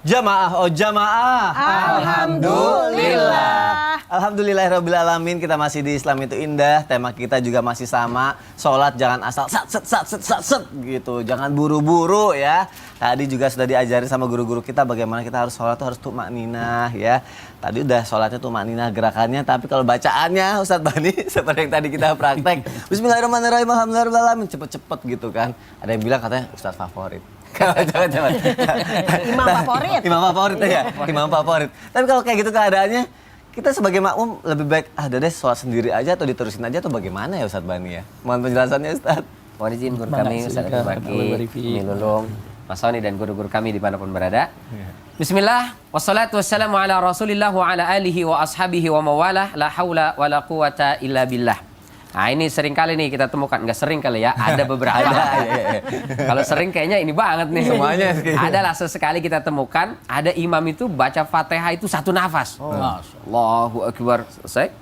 Jamaah, oh jamaah. Alhamdulillah. Alhamdulillahirrabbilalamin, kita masih di Islam itu indah. Tema kita juga masih sama. Sholat jangan asal sat gitu. Jangan buru-buru ya. Tadi juga sudah diajari sama guru-guru kita bagaimana kita harus sholat tuh harus tumakninah ya. Tadi udah sholatnya tumakninah gerakannya, tapi kalau bacaannya Ustadz Bani seperti yang tadi kita praktek. Bismillahirrahmanirrahim, alhamdulillahirrahmanirrahim, cepet-cepet gitu kan. Ada yang bilang katanya Ustadz favorit. Jangan. Imam favorit. Imam favorit ya, imam favorit. Tapi kalau kayak gitu keadaannya, kita sebagai makmum lebih baik ada deh sholat sendiri aja atau diterusin aja atau bagaimana ya Ustadz Bani ya? Mohon penjelasannya Ustadz. Mohon izin guru kami Ustadz Abdul Baki, Umi Lulung, Mas Soni dan guru-guru kami dimanapun berada. Bismillah, wassalatu wassalamu ala rasulillah wa ala alihi wa ashabihi wa mawalah, la hawla wa la quwata illa billah. Nah ini sering kali nih kita temukan, nggak sering kali ya, ada beberapa. Kalau sering kayaknya ini banget nih. Semuanya. Adalah sesekali kita temukan, ada imam itu baca Fatihah itu satu nafas. Allahu Akbar. Selesai.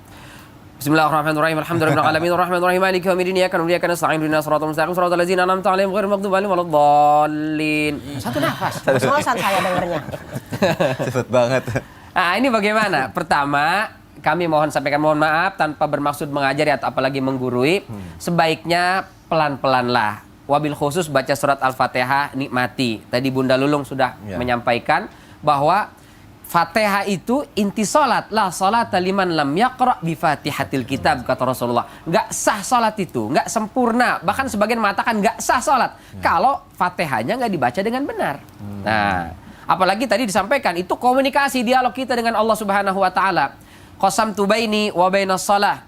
Bismillahirrahmanirrahim. Alhamdulillahirabbil alamin arrahmanirrahim maliki yaumiddin iyyaka na'budu wa iyyaka nasta'in ihdinas siratal mustaqim siratal ladzina an'amta 'alaihim ghairil maghdubi 'alaihim waladdallin. Satu nafas. Bosan saya dengernya. Cepet banget. Nah, ini bagaimana? Pertama, kami sampaikan mohon maaf tanpa bermaksud mengajari atau apalagi menggurui. Sebaiknya pelan-pelanlah. Wabil khusus baca surat Al-Fatihah nikmati. Tadi Bunda Lulung sudah menyampaikan bahwa Fatihah itu inti salat. La salata liman lam yaqra bi Fatihatil Kitab, kata Rasulullah. Enggak sah salat itu, enggak sempurna. Bahkan sebagian mengatakan enggak sah salat kalau Fatihahnya enggak dibaca dengan benar. Nah, apalagi tadi disampaikan itu komunikasi dialog kita dengan Allah Subhanahu wa taala. Qasamtu baini wa bainas shalah,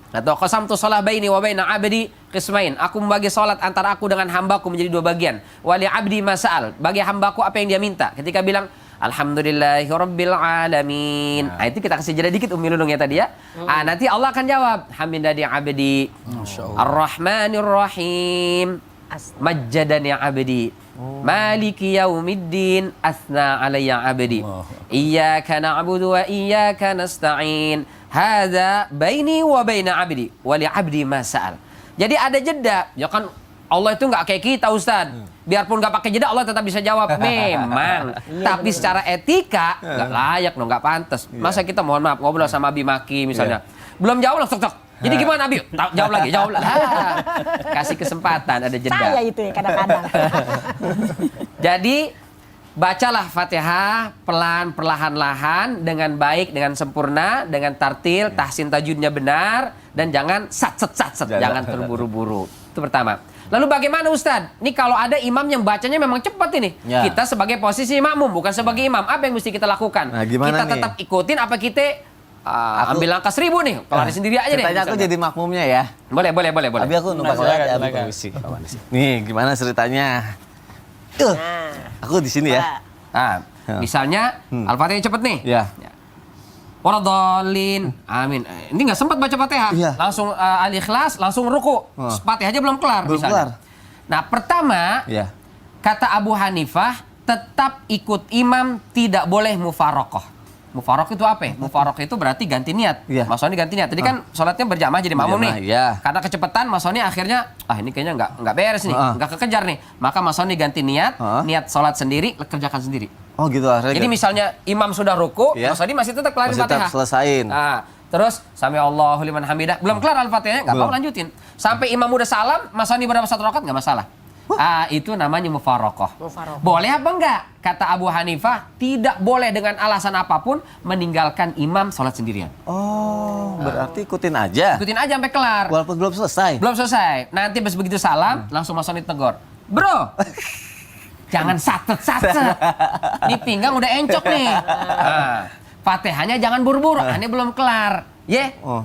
atau qasamtu shalah baini wa baina abdi qismain. Aku membagi salat antara aku dengan hambaku menjadi dua bagian. Wali abdi masal, bagi hambaku apa yang dia minta. Ketika bilang alhamdulillahirabbil alamin. Nah, itu kita kasih jeda dikit Umi Lulung ya tadi ya. Nanti Allah akan jawab hamidani abdi arrahmanir rahim majjadani abdi maliki yaumiddin asna alayya abdi iyyaka na'budu wa iyyaka nasta'in hadza baini wa baina abdi wa li abdi ma sa'al. Jadi ada jeda. Ya kan Allah itu nggak kayak kita Ustaz. Biarpun nggak pakai jeda Allah tetap bisa jawab memang. Tapi secara etika nggak layak dong, nggak pantas. Masa kita mohon maaf ngobrol sama Abi Maki misalnya. Belum jawab langsung cok. Jadi gimana Abi? Jawab lagi. Kasih kesempatan, ada jeda. Saya itu ya kadang-kadang. Jadi bacalah Fatihah pelan, perlahan-lahan, dengan baik, dengan sempurna, dengan tartil, tahsin tajwidnya benar, dan jangan jangan terburu-buru. Itu pertama. Lalu bagaimana Ustadz? Ini kalau ada imam yang bacanya memang cepat ini. Ya. Kita sebagai posisi makmum, bukan sebagai imam. Apa yang mesti kita lakukan? Nah, kita tetap ikutin apa kita ambil angka 1000 nih. Kalau ada sendiri aja deh. Ceritanya aku jadi makmumnya ya. Boleh. Tapi aku numpang saja. Nih, gimana ceritanya? Aku di sini ya. Nah, misalnya Al-Fatihah cepet nih. Ya. Waradhalin. Amin. Ini nggak sempat baca Fatihah. Iya. Langsung Al-Ikhlas, langsung ruku. Fatihah aja belum kelar. Nah, pertama, kata Abu Hanifah, tetap ikut imam, tidak boleh mufarokoh. Mufarokoh itu apa? Mufarokoh itu berarti ganti niat. Mas Soni ganti niat. Tadi kan sholatnya berjamaah jadi makmum nih. Karena kecepatan Mas Soni akhirnya, ini kayaknya nggak beres nih, nggak kekejar nih. Maka Mas Soni ganti niat, niat sholat sendiri, kerjakan sendiri. Oh gitu. Jadi misalnya imam sudah ruku, Mas Soni masih tetap kelarin Fatihah. Tetap selesain. Nah, terus sami Allahu liman hamidah, belum kelar Al-Fatihahnya, nggak mau lanjutin. Sampai imam udah salam, Mas Soni berapa satu rakaat nggak masalah. Itu namanya mufarokoh. Boleh apa enggak? Kata Abu Hanifah, tidak boleh dengan alasan apapun meninggalkan imam sholat sendirian. Oh, berarti ikutin aja. Ikutin aja sampai kelar. Walaupun belum selesai. Belum selesai. Nanti begitu salam, langsung Mas Soni tegur. Bro, jangan satet. Ini pinggang udah encok nih. Fatihahnya jangan buru-buru, ini belum kelar.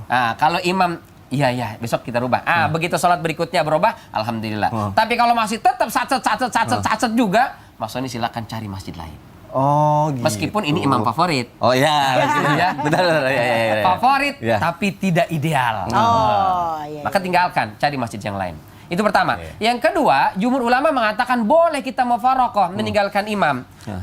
Nah, kalau imam iya, besok kita rubah. Begitu sholat berikutnya berubah, alhamdulillah. Tapi kalau masih tetap sacet juga, Mas Soni silakan cari masjid lain. Oh, gitu. Meskipun ini imam favorit. Oh ya, benar. Favorit, tapi tidak ideal. Maka tinggalkan, cari masjid yang lain. Itu pertama. Yang kedua, jumhur ulama mengatakan boleh kita mufaroqah meninggalkan imam.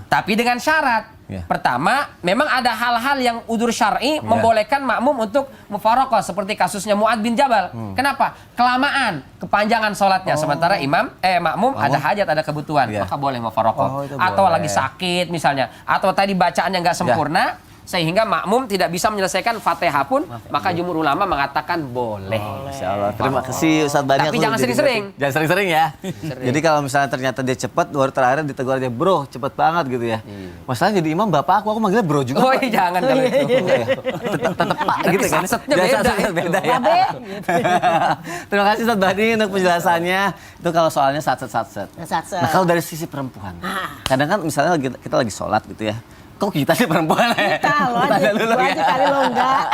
Tapi dengan syarat. Pertama, memang ada hal-hal yang udzur syar'i membolehkan makmum untuk mufaroqah seperti kasusnya Mu'ad bin Jabal. Kenapa? Kelamaan, kepanjangan sholatnya sementara makmum ada hajat, ada kebutuhan, maka boleh mufaroqah. Atau lagi sakit misalnya, atau tadi bacaannya nggak sempurna sehingga makmum tidak bisa menyelesaikan Fatihah pun, maka jumhur ulama mengatakan boleh. Masya Allah. Terima kasih Ustadz Bani. Tapi Aku jangan jadi sering-sering. ngerti. Jangan sering-sering ya. Jadi kalau misalnya ternyata dia cepat, baru terakhir ditegur aja, bro cepet banget gitu ya. Masalahnya jadi imam bapak aku manggilnya bro juga. Oh Pak. jangan kalau itu. Tetap pak gitu kan. satsetnya Ya, beda satsetnya itu. beda ya. Terima kasih Ustadz Bani untuk penjelasannya. Itu kalau soalnya satset. Nah kalau dari sisi perempuan, kadang kan misalnya kita lagi sholat gitu ya. Kok kita sih perempuan ya? Kita lo aja, dulu gua aja kali lo enggak.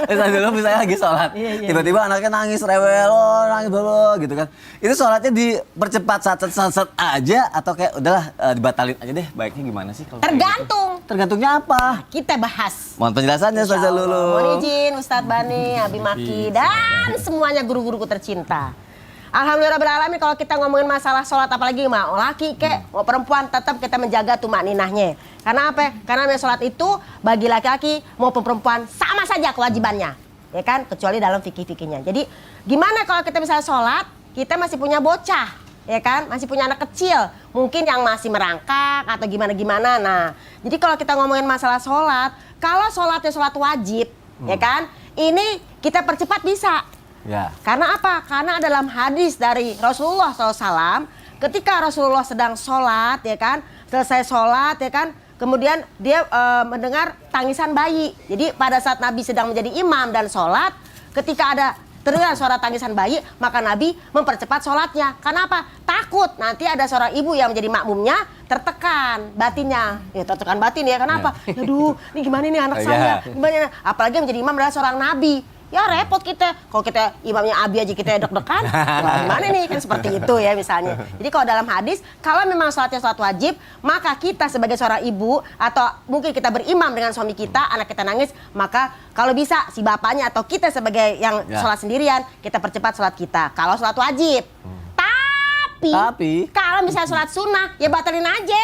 Kita dulu misalnya lagi sholat, Iya. tiba-tiba anaknya nangis rewel, nangis dulu gitu kan. Itu sholatnya dipercepat satset aja atau kayak udahlah dibatalin aja deh. Baiknya gimana sih kalau kayak Tergantung. gitu? Tergantungnya apa? Kita bahas. Mohon penjelasannya Ustazah Lulu. Mohon izin Ustadz Bani, Abi Maki, dan semuanya guru-guruku tercinta. Alhamdulillahirrahmanirrahim, kalau kita ngomongin masalah sholat, apalagi mau laki kek, mau perempuan, tetap kita menjaga tumak ninahnya. Karena apa? Karena sholat itu bagi laki-laki maupun perempuan sama saja kewajibannya, ya kan? Kecuali dalam fikih-fikihnya. Jadi gimana kalau kita misalnya sholat, kita masih punya bocah, ya kan? Masih punya anak kecil, mungkin yang masih merangkak atau gimana-gimana. Nah, jadi kalau kita ngomongin masalah sholat, kalau sholatnya sholat wajib, ya kan? Ini kita percepat bisa. Ya. Karena apa? Karena dalam hadis dari Rasulullah SAW, ketika Rasulullah sedang sholat, ya kan, selesai sholat, ya kan, kemudian dia mendengar tangisan bayi. Jadi pada saat Nabi sedang menjadi imam dan sholat, ketika ada terdengar suara tangisan bayi, maka Nabi mempercepat sholatnya. Karena apa? Takut nanti ada seorang ibu yang menjadi makmumnya tertekan batinnya. Ya tertekan batin ya, kenapa? Aduh, ini gimana nih anak saya? Gimana? Apalagi menjadi imam adalah seorang Nabi. Ya repot kita, kalau kita imamnya Abi aja kita deg-degan, ya gimana nih, kan seperti itu ya misalnya. Jadi kalau dalam hadis, kalau memang sholatnya sholat wajib, maka kita sebagai seorang ibu, atau mungkin kita berimam dengan suami kita, anak kita nangis, maka kalau bisa si bapaknya atau kita sebagai yang sholat sendirian, kita percepat sholat kita, kalau sholat wajib. Tapi kalau misalnya sholat sunnah, ya batalin aja.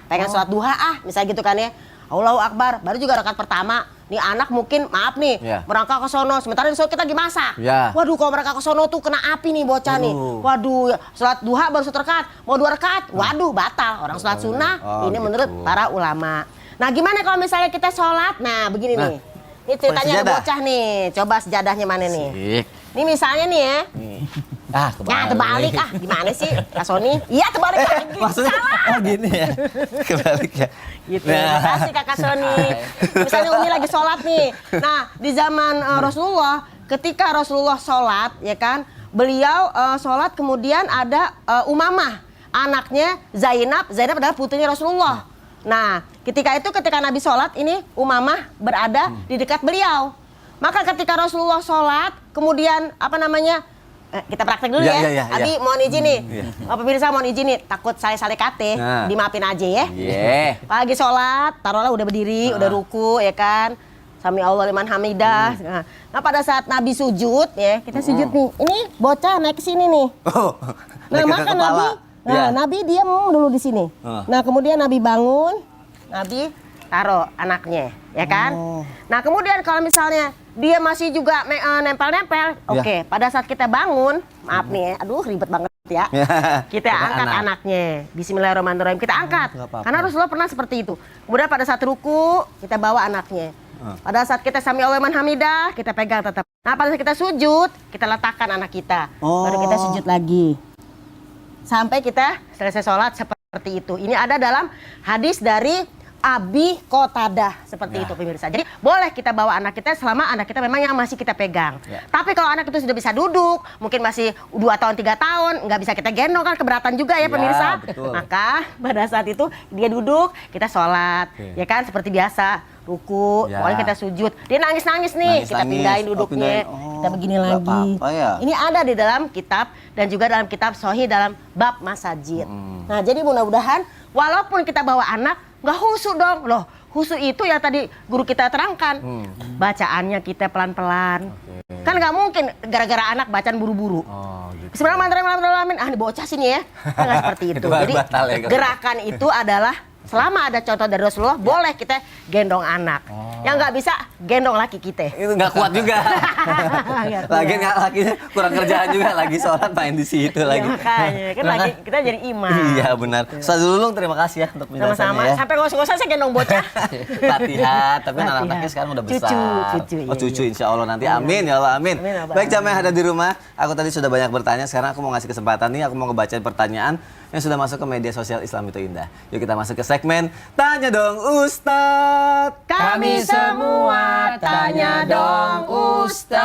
Pengen sholat duha misalnya gitu kan ya. Allahu Akbar, baru juga rakaat pertama. Nih anak mungkin, maaf nih, merangkak ke sono. Sementara di kita lagi masak. Waduh, kalau merangkak ke sono tuh kena api nih bocah nih. Waduh, sholat duha baru 1 rakaat, mau 2 rakaat. Waduh, batal. Orang sholat sunnah, ini menurut para ulama. Nah, gimana kalau misalnya kita sholat? Nah, begini nih. Ini ceritanya ada bocah nih. Coba sejadahnya mana nih? Ini misalnya nih ya. Terbalik. Gimana sih, Kak Sony? Iya, terbalik lagi. Maksudnya, salah. Gini ya. Kebalik ya. Gitu. Terima kasih Kakak Sony. Misalnya Umi lagi sholat nih. Nah, di zaman Rasulullah, ketika Rasulullah sholat, ya kan, beliau sholat kemudian ada Umamah, anaknya Zainab. Zainab adalah putrinya Rasulullah. Nah, ketika Nabi sholat, ini Umamah berada di dekat beliau. Maka ketika Rasulullah sholat, kemudian kita praktek dulu ya. Abi mohon izin nih. Pemirsa mohon izin nih, takut salah kate, dimaafin aja ya. Pagi sholat, taruhlah udah berdiri, udah ruku ya kan. Sami Allah liman hamidah. Nah, pada saat Nabi sujud ya, kita sujud nih. Ini bocah naik ke sini nih. Nah, maka Nabi diam dulu di sini. Nah, kemudian Nabi bangun, Nabi taruh anaknya, ya kan? Nah, kemudian kalau misalnya dia masih juga nempel-nempel, oke. Pada saat kita bangun, maaf nih, aduh ribet banget ya. Kita angkat anaknya. Bismillahirrahmanirrahim, kita angkat. Karena Rasulullah pernah seperti itu. Kemudian pada saat ruku, kita bawa anaknya. Pada saat kita sami Allah liman hamidah, kita pegang tetap. Nah, pada saat kita sujud, kita letakkan anak kita. Baru kita sujud lagi. Sampai kita selesai sholat seperti itu. Ini ada dalam hadis dari Abi Qatadah seperti itu pemirsa. Jadi boleh kita bawa anak kita selama anak kita memang yang masih kita pegang. Tapi kalau anak itu sudah bisa duduk, mungkin masih 2 tahun 3 tahun, nggak bisa kita gendong kan keberatan juga ya pemirsa. Maka pada saat itu dia duduk, kita sholat, ya kan seperti biasa. Ruku, pokoknya kita sujud. Dia nangis-nangis nih, kita pindahin duduknya, kita begini lagi. Ini ada di dalam kitab dan juga dalam kitab Sahih dalam bab masajid. Nah, jadi mudah-mudahan walaupun kita bawa anak, nggak khusyuk dong. Loh, khusyuk itu ya tadi guru kita terangkan. Bacaannya kita pelan-pelan. Kan nggak mungkin gara-gara anak bacaan buru-buru. Bismillahirrahmanirrahim. Ah, ini bocah sini ya. Nggak seperti itu. Itu Jadi batal ya, kalau gerakan itu adalah selama ada contoh dari Rasulullah, boleh kita gendong anak. Yang nggak bisa, gendong laki kita. Itu nggak kuat juga. Lagi nggak lakinya kurang kerjaan juga, lagi sholat main di situ Ya, lagi. makanya, kan lagi kita jadi imam. Iya benar. Ustaz Lulung terima kasih ya untuk penjelasannya Sama-sama. ya. Sampai ngos-ngosan saya gendong bocah. Latihan, tapi Latihan. anak-anaknya sekarang udah besar. Cucu, Oh iya, cucu iya. insya Allah nanti. Amin ya Allah amin. Amin, ya Allah. Baik jamaah yang ada di rumah, aku tadi sudah banyak bertanya. Sekarang aku mau ngasih kesempatan nih, aku mau ngebacain pertanyaan yang sudah masuk ke media sosial Islam itu Indah. Yuk kita masuk ke segmen Tanya Dong Ustadz. Kami semua tanya dong Ustaz.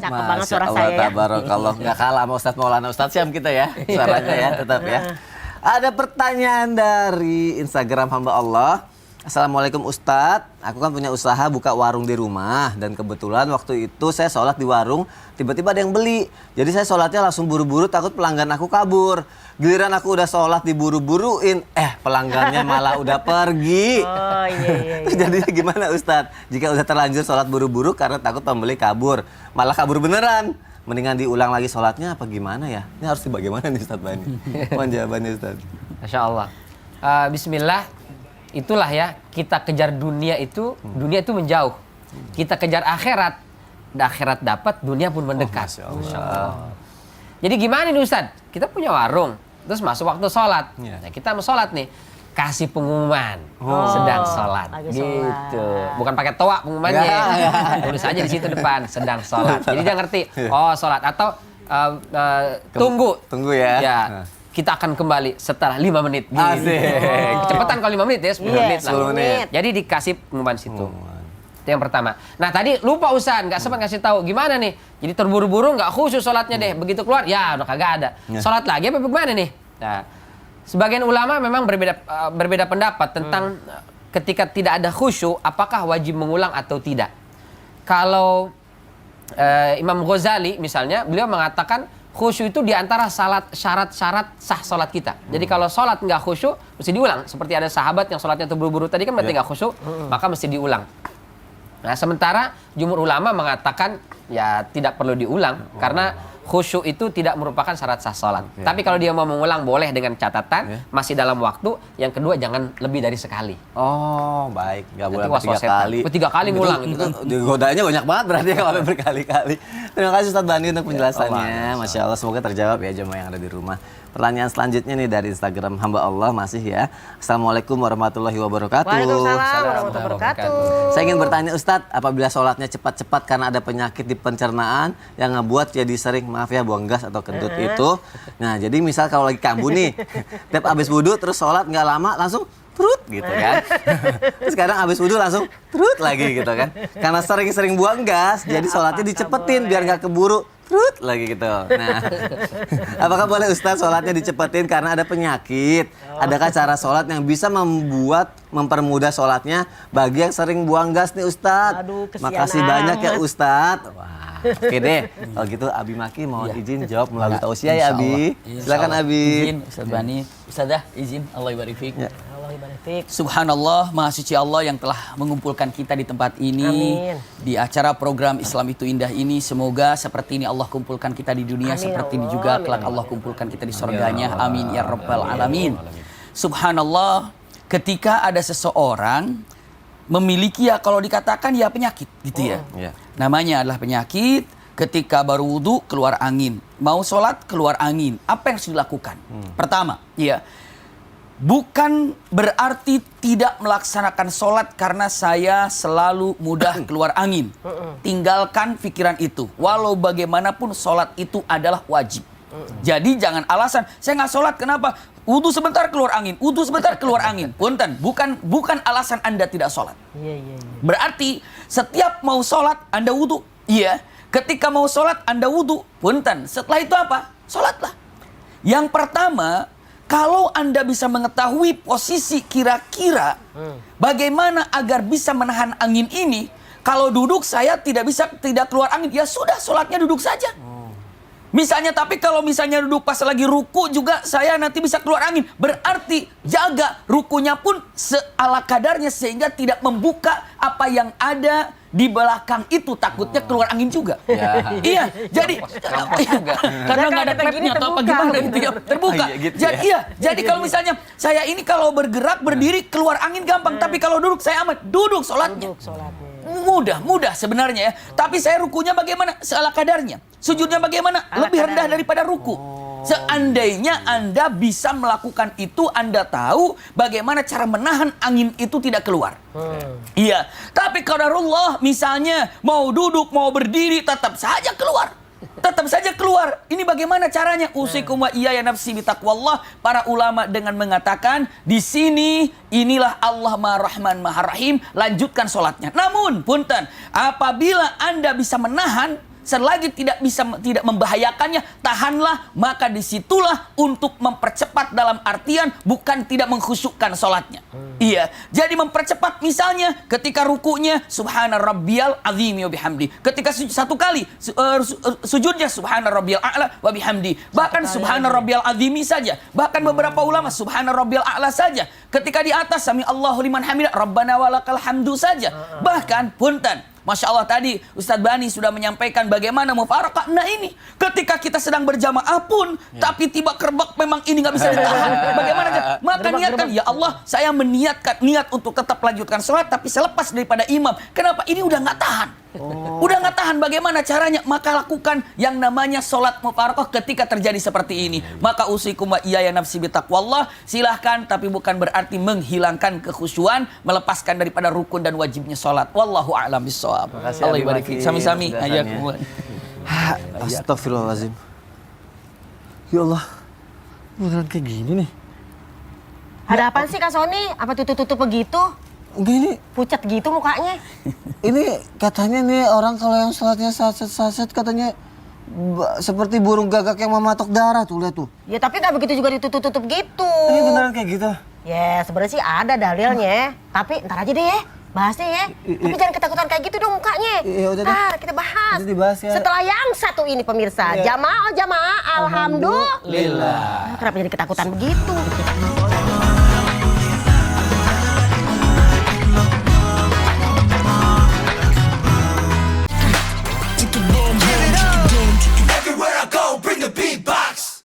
Cakep banget suara Masya saya Allah, ya. tabarakallah. Nggak kalah sama Ustadz Maulana Ustadz Syam kita ya. Suaranya ya tetap ya. Ada pertanyaan dari Instagram hamba Allah. Assalamualaikum Ustadz, aku kan punya usaha buka warung di rumah. Dan kebetulan waktu itu saya sholat di warung, tiba-tiba ada yang beli. Jadi saya sholatnya langsung buru-buru, takut pelanggan aku kabur. Giliran aku udah sholat diburu-buruin, pelanggannya malah udah pergi. Oh iya. Jadi gimana Ustadz? Jika udah terlanjur sholat buru-buru karena takut pembeli kabur, malah kabur beneran. Mendingan diulang lagi sholatnya apa gimana ya? Ini harus bagaimana nih Ustadz Bani? Mohon jawabannya Ustadz. Masya Allah. Bismillah, itulah ya, kita kejar dunia itu menjauh. Kita kejar akhirat, akhirat dapat, dunia pun mendekat. Masya Allah. Jadi gimana nih Ustadz? Kita punya warung, terus masuk waktu sholat. Iya. Nah, kita mau sholat nih, kasih pengumuman sedang sholat, lagi gitu. sholat. Bukan pakai toa pengumumannya, Nggak. tulis aja di situ depan sedang sholat. Jadi dia ngerti, oh sholat atau tunggu. Tunggu ya. Ya, Nah. kita akan kembali setelah 5 menit. Gitu. Asik. Kecepatan kalau 5 menit ya, 10 Iya, menit lah. 10 menit. Jadi dikasih pengumuman situ. Itu yang pertama. Nah tadi lupa Ustaz, nggak sempat ngasih tahu gimana nih. Jadi terburu-buru nggak khusyuk sholatnya deh. Begitu keluar, ya udah kagak ada. Sholat lagi apa bagaimana nih? Nah, sebagian ulama memang berbeda pendapat tentang ketika tidak ada khusyuk, apakah wajib mengulang atau tidak. Kalau Imam Ghazali misalnya, beliau mengatakan khusyuk itu diantara syarat-syarat sah sholat kita. Jadi kalau sholat nggak khusyuk, mesti diulang. Seperti ada sahabat yang sholatnya terburu-buru tadi kan berarti nggak khusyuk, maka mesti diulang. Nah, sementara jumhur ulama mengatakan ya tidak perlu diulang karena khusyuk itu tidak merupakan syarat sah sholat. Tapi kalau dia mau mengulang boleh dengan catatan masih dalam waktu. Yang kedua jangan lebih dari sekali. Oh baik, nggak boleh Nanti sampai 3 was-was setan. kali. 3 kali ngulang gitu. Godanya banyak banget berarti kalau sampai berkali-kali. Terima kasih Ustadz Bani untuk penjelasannya. Masya Allah, semoga terjawab ya jemaah yang ada di rumah. Pertanyaan selanjutnya nih dari Instagram hamba Allah masih ya. Assalamualaikum warahmatullahi wabarakatuh. Waalaikumsalam warahmatullahi wabarakatuh. Saya ingin bertanya Ustadz, apabila sholatnya cepat-cepat karena ada penyakit di pencernaan yang ngebuat jadi sering, maaf ya, buang gas atau kentut itu. Nah, jadi misal kalau lagi kambuh nih, tiap habis wudhu terus sholat nggak lama langsung trut gitu kan. Terus sekarang habis wudhu langsung trut lagi gitu kan. Karena sering-sering buang gas, jadi sholatnya dicepetin biar nggak keburu trut lagi gitu. Nah, apakah boleh Ustadz sholatnya dicepetin karena ada penyakit? Adakah cara sholat yang bisa mempermudah sholatnya bagi yang sering buang gas nih Ustadz? Aduh, kesian Makasih banyak ya amat. Ustadz. Wah, oke deh. Kalau gitu Abi Maki mau izin jawab melalui tausiah ya Abi. Silakan Abi. Izin Ustaz Bani. Ustazah izin, Allah ibarik fiik. Ya. Allah ibarik fiik. Subhanallah, Maha Suci Allah yang telah mengumpulkan kita di tempat ini. Amin. Di acara program Islam itu Indah ini. Semoga seperti ini Allah kumpulkan kita di dunia. Amin, Seperti ini Allah. juga Amin, kelak Allah kumpulkan kita di surganya. Amin ya Rabbal Alamin. Subhanallah, ketika ada seseorang memiliki ya kalau dikatakan ya penyakit gitu ya. Iya. Namanya adalah penyakit. Ketika baru wudhu keluar angin, mau sholat keluar angin. Apa yang harus dilakukan? Pertama, ya, bukan berarti tidak melaksanakan sholat karena saya selalu mudah keluar angin. Tinggalkan pikiran itu. Walau bagaimanapun sholat itu adalah wajib. Jadi jangan alasan saya nggak sholat kenapa? Wudhu sebentar keluar angin, wudhu sebentar keluar angin. Punten, bukan alasan Anda tidak sholat. Iya. Berarti setiap mau sholat Anda wudhu. Iya. Ketika mau sholat Anda wudhu. Punten. Setelah itu apa? Sholatlah. Yang pertama, kalau Anda bisa mengetahui posisi kira-kira bagaimana agar bisa menahan angin ini. Kalau duduk saya tidak keluar angin. Ya sudah, sholatnya duduk saja. Misalnya, tapi kalau misalnya duduk pas lagi ruku juga saya nanti bisa keluar angin. Berarti jaga rukunya pun seala kadarnya sehingga tidak membuka apa yang ada di belakang itu takutnya keluar angin juga. Iya, jadi karena nggak ada Kita gini klepnya atau apa terbuka. gimana gitu ya, terbuka. Oh, iya, gitu Jadi ya. jadi kalau misalnya saya ini kalau bergerak berdiri keluar angin gampang, tapi kalau duduk saya amat duduk sholatnya. Duduk sholatnya. Mudah sebenarnya ya. Tapi saya rukunya bagaimana? Seala kadarnya. Sujudnya bagaimana? Lebih rendah daripada ruku. Seandainya Anda bisa melakukan itu, Anda tahu bagaimana cara menahan angin itu tidak keluar. Iya. Tapi qadarullah misalnya mau duduk, mau berdiri tetap saja keluar. Tetap saja keluar. Ini bagaimana caranya? Usikum wa iyaya nafsi bitaqwallah. Para ulama dengan mengatakan di sini inilah Allah Maha Rahman Maha Rahim. Lanjutkan sholatnya. Namun punten, apabila Anda bisa menahan selagi tidak membahayakannya, tahanlah, maka disitulah untuk mempercepat dalam artian bukan tidak mengkhusyukkan sholatnya. Iya, jadi mempercepat misalnya ketika rukunya subhana rabbiyal azim wa bihamdi. Ketika satu kali sujudnya subhana rabbiyal a'la wa bihamdi. Bahkan subhana rabbiyal azimi saja. Bahkan beberapa ulama subhana rabbiyal a'la saja. Ketika di atas sami Allahu liman hamidah rabbana walakal hamdu saja. Bahkan punten, Masya Allah tadi Ustadz Bani sudah menyampaikan bagaimana mufarakah. Nah ini ketika kita sedang berjamaah pun tapi tiba kerbak memang ini nggak bisa ditahan. Bagaimana? Maka niatkan, ya Allah saya meniatkan niat untuk tetap lanjutkan sholat tapi selepas daripada imam. Kenapa? Ini udah nggak tahan. Udah nggak tahan, bagaimana caranya? Maka lakukan yang namanya sholat mufarakah ketika terjadi seperti ini. Maka usikum wa iyaya nafsi bitaqwallah. Silahkan, tapi bukan berarti menghilangkan kekhusyuan, melepaskan daripada rukun dan wajibnya sholat. Wallahu a'lam bishawab. Makasih, Allah Abi ibarik Maki, fiik. Sami-sami. penjelasannya. Astagfirullahaladzim. Ya Allah, beneran kayak gini nih. Ada apaan sih Kak Sony? Apa tutup-tutup begitu? Gini, Pucat gitu mukanya. ini katanya nih orang kalau yang sholatnya saset katanya seperti burung gagak yang mematok darah tuh, lihat tuh. Ya tapi nggak begitu juga ditutup-tutup gitu. Ini beneran kayak gitu. Ya sebenarnya sih ada dalilnya. Tapi ntar aja deh ya. Bahasnya ya. Tapi jangan ketakutan kayak gitu dong mukanya. Iya, udah deh. Ntar kita bahas. Udah dibahas ya. Setelah yang satu ini pemirsa. Iya. Jamaah, alhamdulillah. Lillah. Kenapa jadi ketakutan begitu?